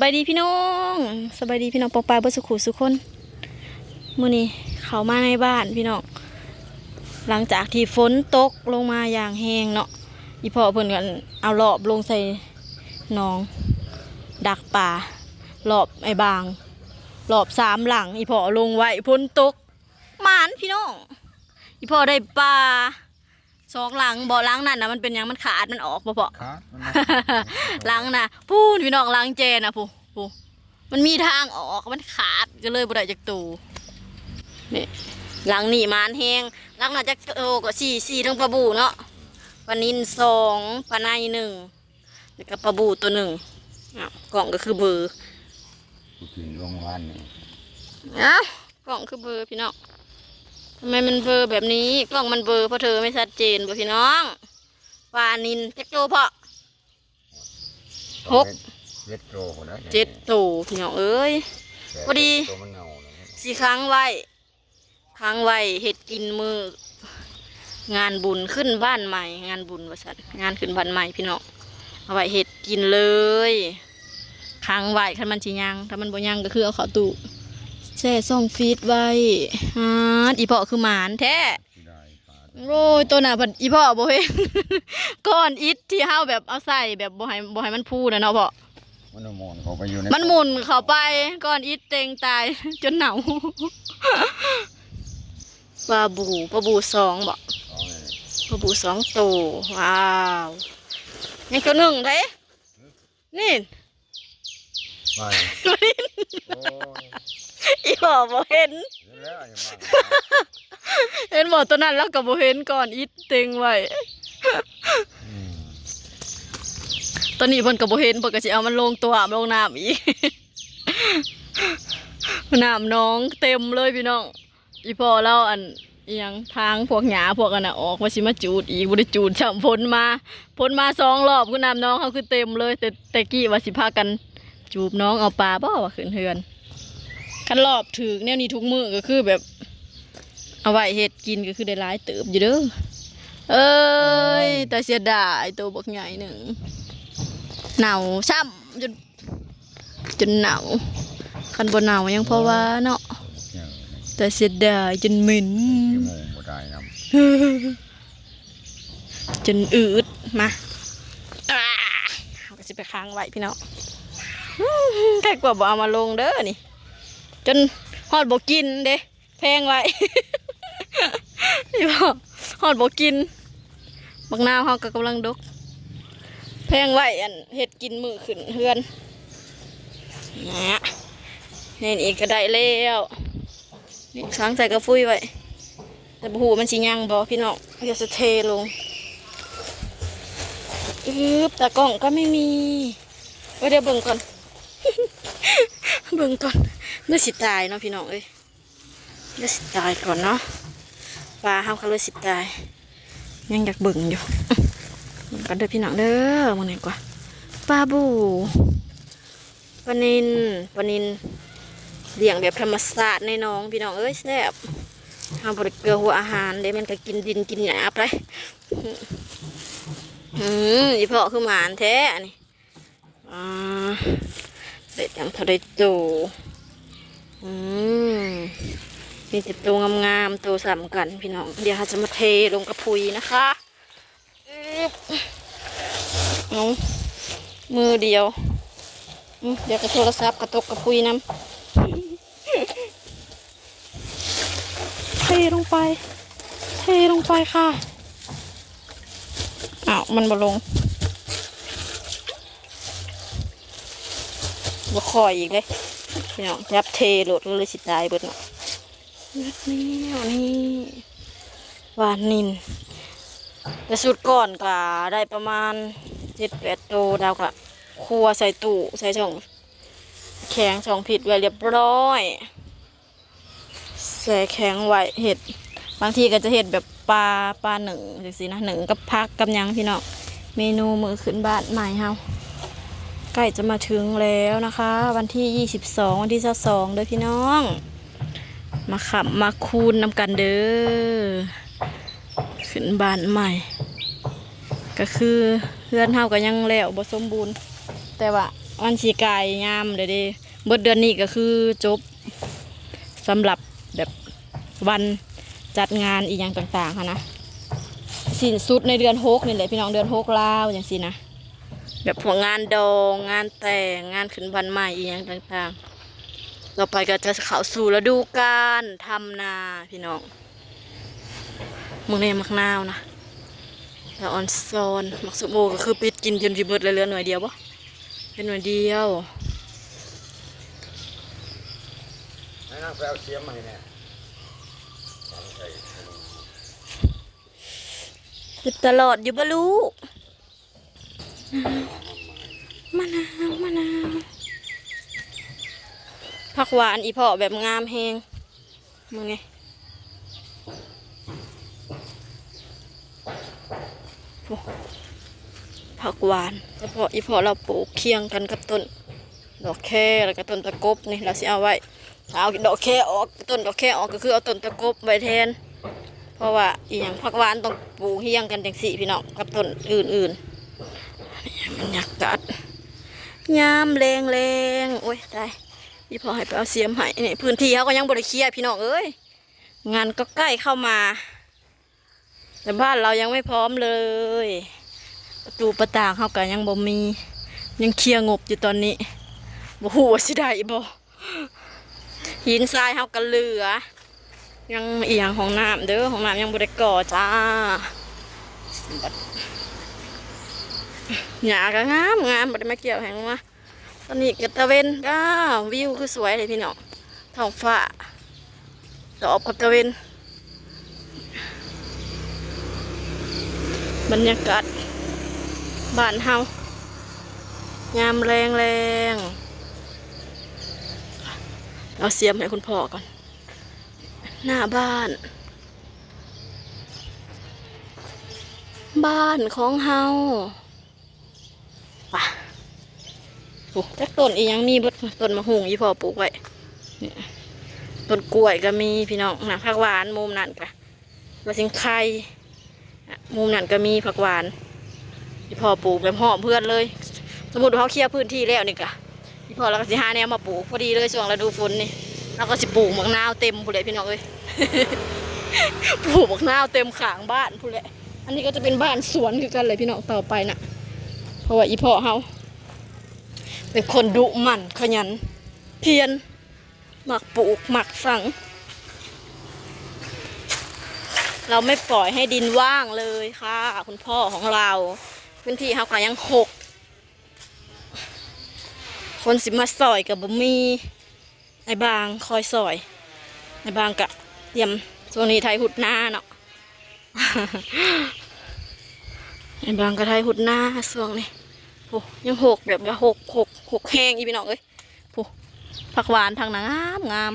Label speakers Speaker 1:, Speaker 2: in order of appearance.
Speaker 1: บายดีพี่น้องสบายดีพี่น้องปองปลายเบอร์สุขุสุขคนมื้อนี้เขามาในบ้านพี่น้องหลังจากที่ฝนตกลงมาอย่างแห้งเนาะอีพ่อเพิ่นกันเอารอบลงใส่หนองดักป่ารอบไอ้บางรอบ3หลังอีพ่อลงไว้ฝนตกหมานพี่น้องอีพ่อได้ปลา2หลังบ่หลังนั่นนะมันเป็นหยังมันขาดมันออกบ่พอหลังน่ะพูนพี่น้องหลังเจน่ะผู้มันมีทางออกมันขาดก็เลยบ่ได้จักตูนี่หลังนี่มานแห้งหลังน่ะจักโตก็4ทั้งปลาบูเนาะปลานิล2ปลาใน1แล้วก็ปลาบูตัว1กล่องก็คือเบอร์
Speaker 2: กินลงวันนี่
Speaker 1: กล่องคือเบอร์พี่น้องทำไมมันเบอร์แบบนี้กล้องมันเบอร์เพราะเธอไม่ชัดเจนบ่พี่น้องปลานิลจักโตพอ7 โตพี่น้องเอ้ยพอดี4ครั้งไว้เห็ดกินมืองานบุญขึ้นบ้านใหม่งานบุญว่าซั่นงานขึ้นบ้านใหม่พี่น้องเอาไว้เห็ดกินเลยค้างไว้คันมันสิยังถ้ามันบ่ยังก็คือเอาเข้าตู้แช่ซ่องฟีดไว้อีพ่อคือหมานแท้โอ้ยตัวน่ะเพิ่นอีพ่อบ่เห็น ก้อนอิฐที่เฮาแบบเอาใส่แบบบ่ให้มันพูนะเนาะพ่อ
Speaker 2: มันหมุนเข้าไปอยู่ใน
Speaker 1: มันหมุนเข้าไปก้อนอิฐเต็งตาย จนเหนาปลาบู2บ่ปลาบู2 ตัวว้าวยังตัว1เด้นี่
Speaker 2: ไม่
Speaker 1: อีพ่อบ่เห็นเห็นหมดตัวนั้นแล้วก็บ่เห็นก่อนอิฐเต็งไว้ตอนนี้เพิ่นก็บ่เห็นเพิ่นก็สิเอามันลงตัวลงน้ำอีกน้ำน้องเต็มเลยพี่น้องอีพ่อเล่าอันอีหยังทางพวกหญ้าพวกอันน่ะออกว่าสิมาจูดอีกบ่ได้จูดช่ำพ้นมา2 รอบคือน้ำน้องเขาคือเต็มเลยแต่กี้ว่าสิพากันจูบน้องเอาปลาบ่ว่าขึ้นเฮือนคันรอบถึกแนวนี้ทุกมื้อก็คือแบบเอาไว้เฮ็ดกินก็คือได้หลายเติบอยู่เด้อเอ้ยแต่เสียดายตัวบักใหญ่หนึ่งหนาวช้ำจนหนาวคันบ่หนาวยังเพราะว่าเนาะแต่เสียดายจนเหม็นจนอืดมาก็สิไปค้างไว้พี่น้องแค่กว่าบ่เอามาลงเด้อนี่จนฮอดบ่กินเด้แพงไว้นี่บ่ฮอดบ่กินบักนาวเฮาก็กำลังดกแพงไว้อันเฮ็ดกินมื้อขึ้นเฮือนนะนี่อีกก็ได้แล้วนี่ค้างใส่กระฟุ้ยไว้แต่บ่ฮู้มันสิยังบ่พี่น้องเดี๋ยวจะเทลงแต่กล่องก็ไม่มีเดี๋ยวเบิ่งก่อน เบิ่งก่อนเมื่อสิตายเนาะพี่น้องเอ้ยเมื่อสิตายก่อนเนาะปลาเฮาเขาเลยสิตายยังอยากเบิ่งอยู่กันเด้อพี่น้องเด้อมื้อนี้กว่าปลาบูปลานิลเลี้ยงแบบธรรมชาติในน้องพี่น้องเอ้ยแซ่บเฮาบ่ได้เกลือหัวอาหารเด้มันก็กินดินกินหญ้าไปอีพ่อคือหมานแท้อันนี้เด็ดยังเท่าไรโตมีแต่ตัวงามๆตัวสำคัญพี่น้องเดี๋ยวเราจะมาเทลงกระพุยนะคะเอามือเดียวเดี๋ยวกระโทรศัพท์กระตกกระพุยน้ำเทลงไปค่ะอ้าวมันบ่ลงบ่คอยอีกเลยพี่น้องจับเทโหลดเลยสิตายเบิดเนาะนี่วานนินแต่สุดก่อนก็ได้ประมาณ7-8 โตดาวก็ครัวใส่ตู้ใส่ช่องแข็งช่องผิดไว้เรียบร้อยใส่แข็งไว้เห็ดบางทีก็จะเห็ดแบบปลาหนึ่งจังซี่นะหนึ่งกับพักกับยังพี่น้องเมนูมื้อขึ้นบ้านใหม่เฮาใกล้จะมาถึงแล้วนะคะวันที่22วันที่22เด้อพี่น้องมาขับมาคูนนำกันเด้อขึ้นบ้านใหม่ก็คือเฮือนเฮาก็ยังแล้วบ่สมบูรณ์แต่ว่า วันสีกายงามเลยเด้เบิดเดือนนี้ก็คือจบสำหรับแบบวันจัดงานอีกอย่างต่างๆค่ะนะสิ้นสุดในเดือน6นี่แหละพี่น้องเดือน6ลาวอย่างสินะแบบพวกงานดองงานแต่งงานขึ้นวันใหม่อีกอย่างต่างๆต่อไปก็จะเข้าสู่ฤดูกาลทำนาพี่น้องมึงเนี่ยมักนาวนะแล้วออนซอนมักสมโอก็คือปิดกินจนสิเบิดเลยเหลือหน่วยเดียวปะเป็นหน่วยเดียว
Speaker 2: ให้นั่งไปเอาเสียมมาให้แน่
Speaker 1: คือตลอดอยู่บ่รู้มะนาวมะนาวผักหวานอีเพาะแบบงามแฮงมึงไงโอ้ผักหวานเฉพาะอีเพาะเราปลูกเคียงกันกับต้นดอกแคแล้วก็ต้นตะกบนี่เราสิเอาไว้เอาดอกแคออกต้นดอกแคออกก็คือเอาต้นตะกบไว้แทนเพราะว่าอีหยังผักหวานต้องปลูกเฮียงกันจังสี่พี่น้องกับต้นอื่นๆบรรยากาศยามแรงโอ้ยตายพี่พอให้ไปเอาเสียมให้นี่พื้นที่เขาก็ยังบริเคลียร์พี่น้องเอ้ยงานก็ใกล้เข้ามาแต่บ้านเรายังไม่พร้อมเลยประตูประต่างเขาก็ยังบ่มียังเคลียร์งบอยู่ตอนนี้บ่ฮู้ว่าสิได้บ่หินทรายเขาก็เหลือยังเอียงของน้ำเด้อของน้ำยังบริก่อจ้าหญ้าก็งามบ่ได้มาเกี่ยวแหงมาตอนนี้ก็ตะเวนวิวคือสวยเลยพี่น้องท้องฟ้าดอกกับตะเวนบรรยากาศบ้านเฮายามแรงเอาเสียมให้คุณพ่อก่อนหน้าบ้านของเฮาป่ะโอ้จักต้นอีหยังมีเบิดต้นมะฮุงอีพ่อปลูกไว้เนี่ยต้นกล้วยก็มีพี่น้องนะผักหวานมุมนั่นก็ว่าสิงไข่มุมนั่นก็มีผักหวานอีพ่อปลูกแบบหอมเพื่อนเลยสมมติว่าเขาเคลียร์พื้นที่แล้วนี่กะอีพ่อเราก็สิหาแนวมาปลูกพอดีเลยช่วงฤดูฝนนี่เราก็สิปลูกมะนาวเต็มผู้เลยพี่น้องเอ้ย ปลูกมะนาวเต็มขางบ้านผู้เลยอันนี้ก็จะเป็นบ้านสวนคือกันเลยพี่น้องต่อไปน่ะเพราะว่าอีพ่อเฮาเป็นคนดุหมั่นขยันเพียรหมักปลูกหมักฝังเราไม่ปล่อยให้ดินว่างเลยค่ะคุณพ่อของเราพื้นที่เฮาก็ยังหกคนสิมาซอยกับบ่มีไอ้บางคอยซอยไอ้บางกะเตรียมช่วงนี้ไทยหุดหน้าเนาะ ไอ้บางกะไทยหุดหน้าช่วงนี้โอ้ยังหกแบบว่าหกแห้งอีพี่น้องเอ้ยโอ้ผักหวานทางงาม